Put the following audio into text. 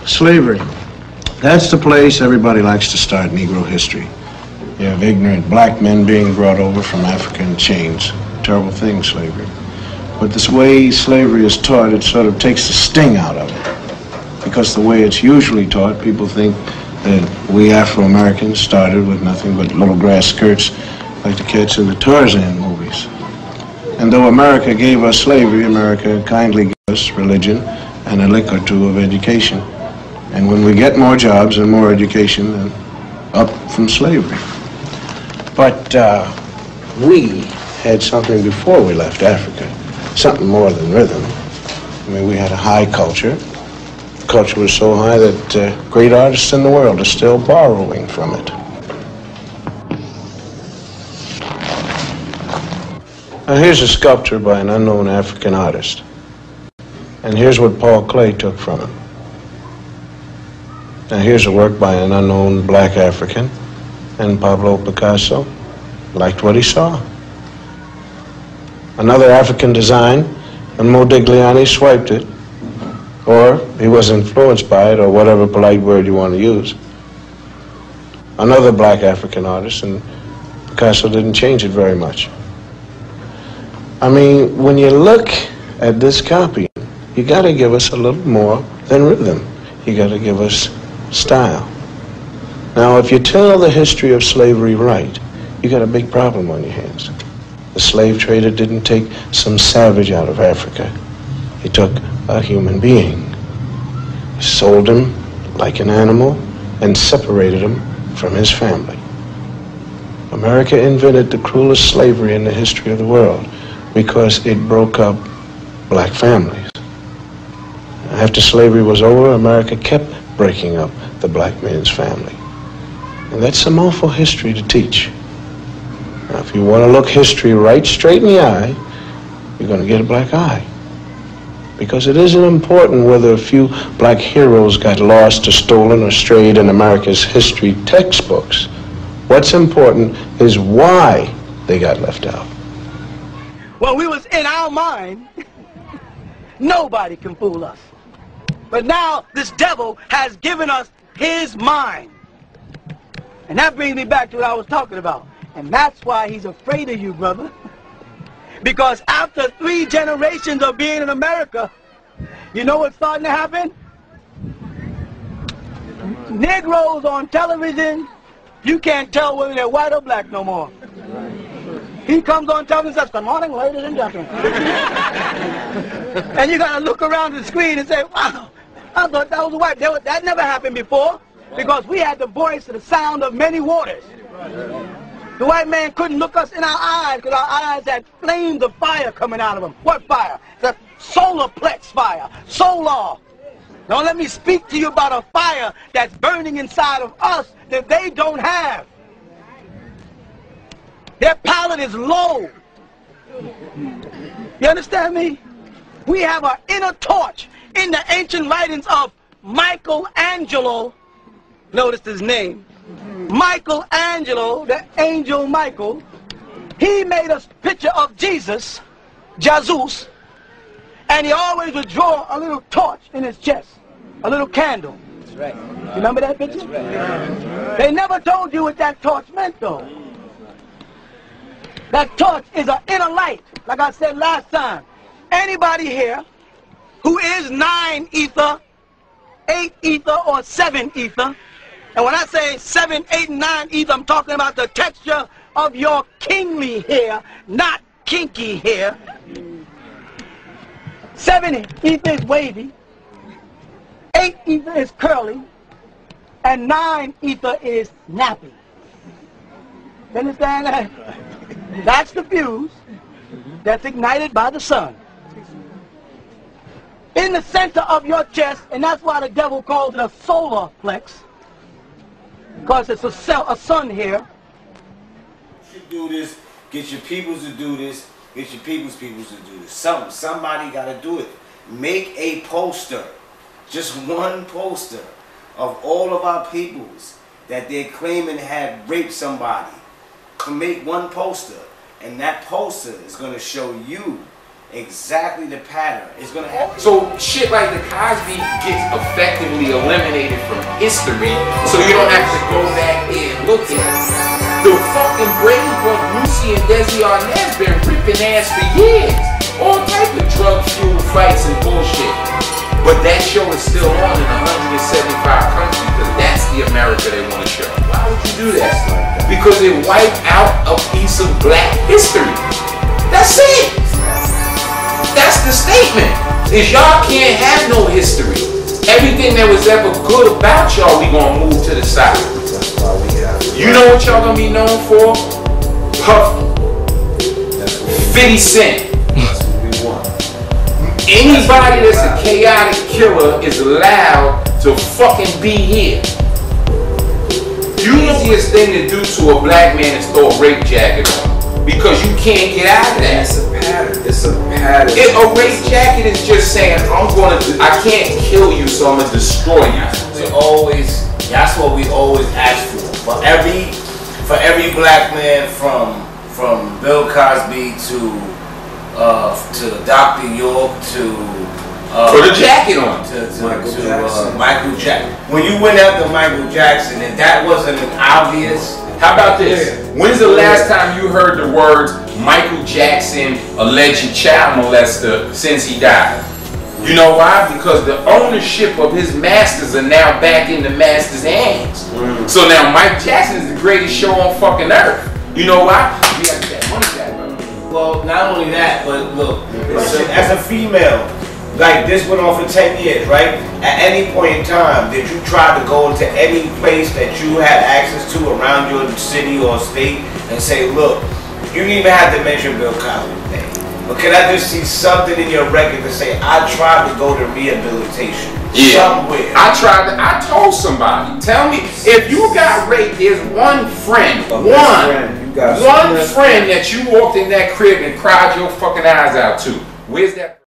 Slavery. That's the place everybody likes to start Negro history. You have ignorant black men being brought over from Africa in chains. Terrible thing, slavery. But this way slavery is taught, it sort of takes the sting out of it. Because the way it's usually taught, people think that we Afro-Americans started with nothing but little grass skirts like the kids in the Tarzan movies. And though America gave us slavery, America kindly gave us religion and a lick or two of education. And when we get more jobs and more education, then up from slavery. But we had something before we left Africa, something more than rhythm. I mean, we had a high culture. The culture was so high that great artists in the world are still borrowing from it. Now here's a sculpture by an unknown African artist. And here's what Paul Klee took from him. Now here's a work by an unknown black African, and Pablo Picasso liked what he saw. Another African design, and Modigliani swiped it, or he was influenced by it, or whatever polite word you want to use. Another black African artist, and Picasso didn't change it very much. I mean, when you look at this copy, you got to give us a little more than rhythm. You got to give us style. Now, if you tell the history of slavery right, you got a big problem on your hands. The slave trader didn't take some savage out of Africa. He took a human being. He sold him like an animal and separated him from his family. America invented the cruelest slavery in the history of the world because it broke up black families. After slavery was over, America kept breaking up the black man's family. And that's some awful history to teach. Now, if you want to look history right straight in the eye, you're going to get a black eye. Because it isn't important whether a few black heroes got lost or stolen or strayed in America's history textbooks. What's important is why they got left out. When we was in our mind, nobody can fool us. But now this devil has given us his mind. And that brings me back to what I was talking about. And that's why he's afraid of you, brother. Because after 3 generations of being in America, you know what's starting to happen? Negroes on television, you can't tell whether they're white or black no more. He comes on television and says, "Good morning, ladies and gentlemen." And you got to look around the screen and say, "Wow, I thought that was white." That never happened before because we had the voice and the sound of many waters. The white man couldn't look us in our eyes because our eyes had flames of fire coming out of them. What fire? The solar plex fire. Solar. Now let me speak to you about a fire that's burning inside of us that they don't have. Their palate is low. You understand me? We have an inner torch in the ancient writings of Michelangelo. Notice his name. Michelangelo, the angel Michael. He made a picture of Jesus, Jesus, and he always would draw a little torch in his chest, a little candle. That's right. You remember that picture? Right. They never told you what that torch meant, though. That torch is an inner light, like I said last time. Anybody here who is 9 ether, 8 ether, or 7 ether, and when I say 7, 8, and 9 ether, I'm talking about the texture of your kingly hair, not kinky hair. 7 ether is wavy, 8 ether is curly, and 9 ether is nappy. You understand that? That's the fuse that's ignited by the sun. In the center of your chest, and that's why the devil calls it a solar plex, because it's a sun here. You do this, get your peoples to do this, get your peoples to do this. Somebody got to do it. Make a poster, just one poster of all of our peoples that they're claiming had raped somebody. Make one poster, and that poster is going to show you exactly the pattern. It's gonna happen. So shit like the Cosby gets effectively eliminated from history, so you don't have to go back there and look at it. The fucking Brady Bunch, Lucy and Desi Arnaz been ripping ass for years. All type of drug-fueled fights and bullshit. But that show is still on in 175 countries because that's the America they want to show. Why would you do that? Because it wiped out a piece of black history. That's it. That's the statement. Is y'all can't have no history. Everything that was ever good about y'all, we gonna move to the side. That's why we have. You know what y'all gonna be known for? Puffy. 50 Cent. That's what we want. Anybody that's a chaotic killer is allowed to fucking be here. The easiest thing to do to a black man is throw a rape jacket on. Because you can't get out of that. It's a pattern. It's a pattern. A rape jacket is just saying, I can't kill you, so I'm gonna destroy you. That's what we always ask for. For every black man from Bill Cosby to Dr. York to put a jacket on. To Michael Jackson. When you went after Michael Jackson and that wasn't an obvious. How about this? When's the last time you heard the words Michael Jackson, alleged child molester, since he died? You know why? Because the ownership of his masters are now back in the master's hands. So now Mike Jackson is the greatest show on fucking earth. You know why? We got that money back, bro. Well, not only that, but look, as a female, like this went on for 10 years, right? At any point in time, did you try to go into any place that you had access to around your city or state and say, look, you didn't even have to mention Bill Cosby's name, but can I just see something in your record to say, I tried to go to rehabilitation somewhere? I told somebody, tell me, if you got raped, there's one friend, one friend that you walked in that crib and cried your fucking eyes out to. Where's that?